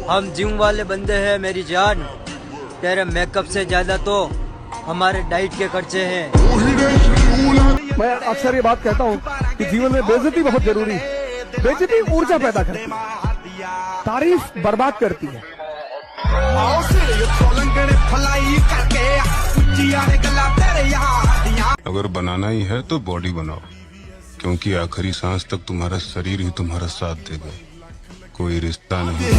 हम जिम वाले बंदे हैं मेरी जान। तेरे मेकअप से ज्यादा तो हमारे डाइट के खर्चे हैं। मैं अक्सर ये बात कहता हूँ कि जीवन में बेइज्जती बहुत जरूरी है। बेइज्जती ऊर्जा पैदा करती है, तारीफ बर्बाद करती है। अगर बनाना ही है तो बॉडी बनाओ, क्योंकि आखिरी सांस तक तुम्हारा शरीर ही तुम्हारा साथ देगा, कोई रिश्ता नहीं।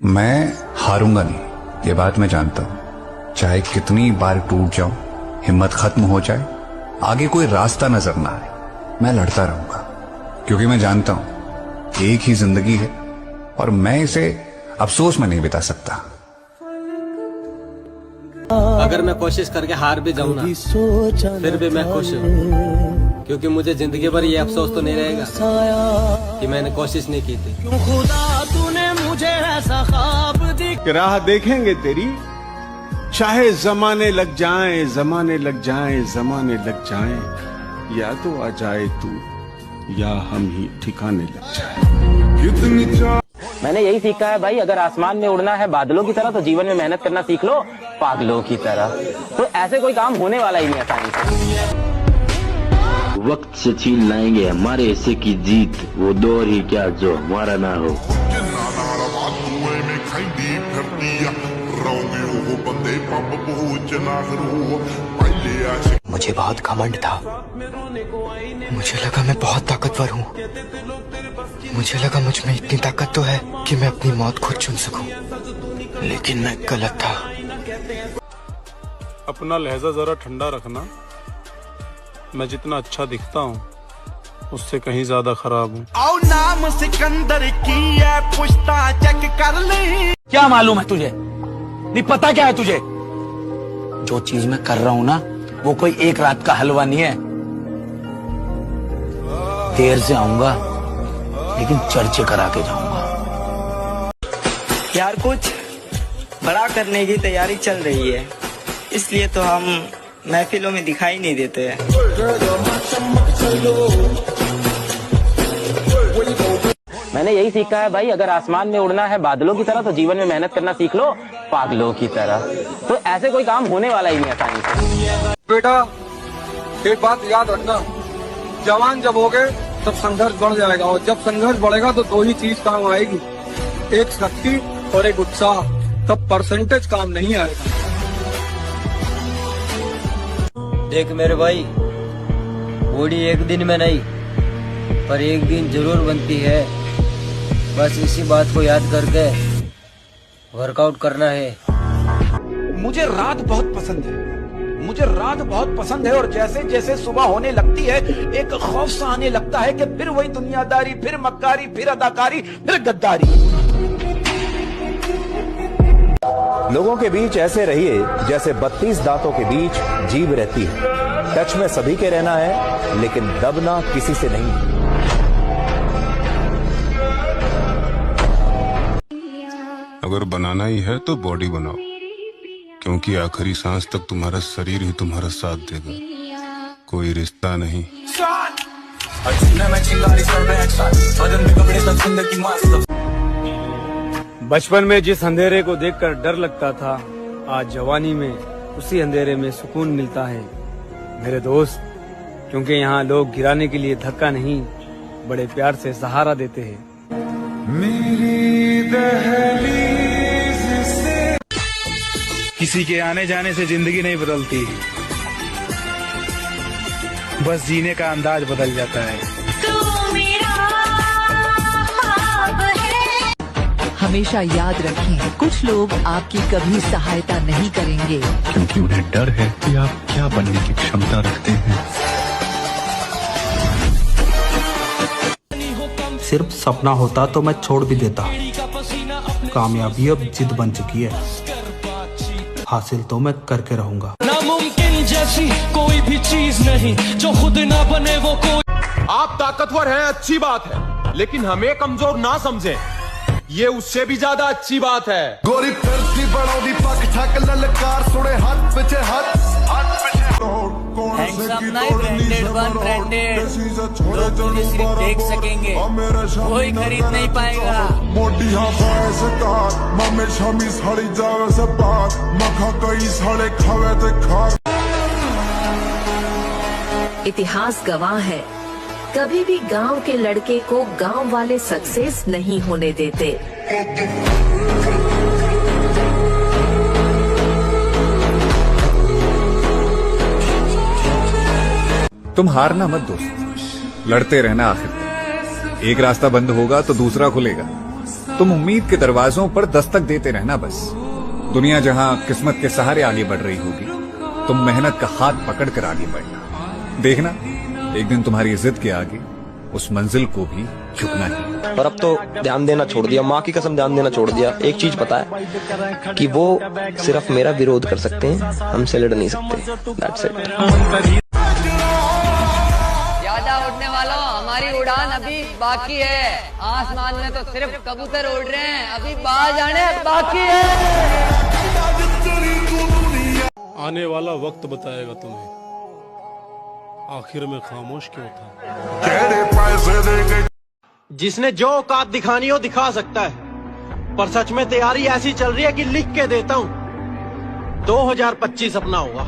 मैं हारूंगा नहीं, ये बात मैं जानता हूँ। चाहे कितनी बार टूट जाऊं, हिम्मत खत्म हो जाए, आगे कोई रास्ता नजर ना आए, मैं लड़ता रहूंगा, क्योंकि मैं जानता हूं एक ही जिंदगी है और मैं इसे अफसोस में नहीं बिता सकता। अगर मैं कोशिश करके हार भी जाऊँ ना, फिर भी मैं खुश हूँ, क्योंकि मुझे जिंदगी भर ये अफसोस तो नहीं रहेगा कि मैंने कोशिश नहीं की थी। खुदा तूने मुझे ऐसा ख्वाब कि राह देखेंगे तेरी, चाहे जमाने लग जाएं, जमाने लग जाएं, जमाने लग जाएं, या तो आ जाए तू या हम ही ठिकाने लग जाए। मैंने यही सीखा है भाई, अगर आसमान में उड़ना है बादलों की तरह तो जीवन में मेहनत करना सीख लो पागलों की तरह। तो ऐसे कोई काम होने वाला ही नहीं आसानी से। वक्त से छीन लाएंगे हमारे हिस्से की जीत, वो दौर ही क्या जो हमारा ना हो। मुझे बहुत घमंड था, मुझे लगा मैं बहुत ताकतवर हूँ, मुझे लगा मुझ में इतनी ताकत तो है कि मैं अपनी मौत खुद चुन सकूं, लेकिन मैं गलत था। अपना लहजा जरा ठंडा रखना, मैं जितना अच्छा दिखता हूँ उससे कहीं ज्यादा खराब हूँ। आओ नाम सिकंदर की है, पुश्ता चेक कर ले। क्या मालूम है तुझे? नहीं पता क्या है तुझे? जो चीज मैं कर रहा हूँ ना, वो कोई एक रात का हलवा नहीं है। देर से आऊंगा लेकिन चर्चे करा के जाऊंगा। यार कुछ बड़ा करने की तैयारी चल रही है, इसलिए तो हम महफिलों में दिखाई नहीं देते हैं। मैंने यही सीखा है भाई, अगर आसमान में उड़ना है बादलों की तरह तो जीवन में मेहनत करना सीख लो पागलों की तरह। तो ऐसे कोई काम होने वाला ही नहीं आसानी से। बेटा एक बात याद रखना, जवान जब हो गए तब संघर्ष बढ़ जाएगा, और जब संघर्ष बढ़ेगा तो दो ही चीज काम आएगी, एक शक्ति और एक उत्साह। तब परसेंटेज काम नहीं आएगा। देख मेरे भाई, बॉडी एक दिन में नहीं पर एक दिन जरूर बनती है। बस इसी बात को याद करके वर्कआउट करना है। मुझे रात बहुत पसंद है, मुझे रात बहुत पसंद है, और जैसे जैसे सुबह होने लगती है एक खौफ सा आने लगता है कि फिर वही दुनियादारी, फिर मक्कारी, फिर अदाकारी, फिर गद्दारी। लोगों के बीच ऐसे रहिए जैसे 32 दांतों के बीच जीभ रहती है। टच में सभी के रहना है, लेकिन दबना किसी से नहीं। अगर बनाना ही है तो बॉडी बनाओ, क्योंकि आखिरी सांस तक तुम्हारा शरीर ही तुम्हारा साथ देगा, कोई रिश्ता नहीं। बचपन में जिस अंधेरे को देखकर डर लगता था, आज जवानी में उसी अंधेरे में सुकून मिलता है मेरे दोस्त, क्योंकि यहाँ लोग गिराने के लिए धक्का नहीं, बड़े प्यार से सहारा देते हैं। मेरी दहलीज से किसी के आने जाने से जिंदगी नहीं बदलती, बस जीने का अंदाज बदल जाता है। हमेशा याद रखें, कुछ लोग आपकी कभी सहायता नहीं करेंगे, क्योंकि उन्हें डर है कि आप क्या बनने की क्षमता रखते हैं। सिर्फ सपना होता तो मैं छोड़ भी देता, कामयाबी अब जिद बन चुकी है, हासिल तो मैं करके रहूंगा। नामुमकिन जैसी कोई भी चीज नहीं, जो खुद ना बने वो कोई। आप ताकतवर हैं, अच्छी बात है, लेकिन हमें कमजोर ना समझें, ये उससे भी ज्यादा अच्छी बात है। गोरी फिरती बड़ों दी पग ठक ललकार सुने हाथ पीछे हाथ, हाथ पीछे हैंडसम नहीं, ब्रांडेड वन ब्रांडेड। लोग तुझे सिर्फ देख सकेंगे, कोई खरीद नहीं पाएगा। मोटिया पैसे का मामे शामी साड़ी जावे से बात मखा कई साड़े खावे ते खा। इतिहास गवाह है, कभी भी गांव के लड़के को गांव वाले सक्सेस नहीं होने देते। तुम हारना मत दोस्त, लड़ते रहना आखिर तक। एक रास्ता बंद होगा तो दूसरा खुलेगा। तुम उम्मीद के दरवाजों पर दस्तक देते रहना बस। दुनिया जहां किस्मत के सहारे आगे बढ़ रही होगी, तुम मेहनत का हाथ पकड़कर आगे बढ़ना। देखना, एक दिन तुम्हारी जिद के आगे उस मंजिल को भी झुकना है। और अब तो ध्यान देना छोड़ दिया, माँ की कसम ध्यान देना छोड़ दिया। एक चीज पता है कि वो सिर्फ मेरा विरोध कर सकते हैं, हमसे लड़ नहीं सकते। That's it. ज्यादा उड़ने वालों, हमारी उड़ान अभी बाकी है। आसमान में तो सिर्फ कबूतर उड़ रहे हैं, अभी बाहर जाने बाकी है। आने वाला वक्त बताएगा तुम्हें आखिर में खामोश क्यों था। जिसने जो औकात दिखानी हो दिखा सकता है, पर सच में तैयारी ऐसी चल रही है कि लिख के देता हूं 2025 अपना होगा।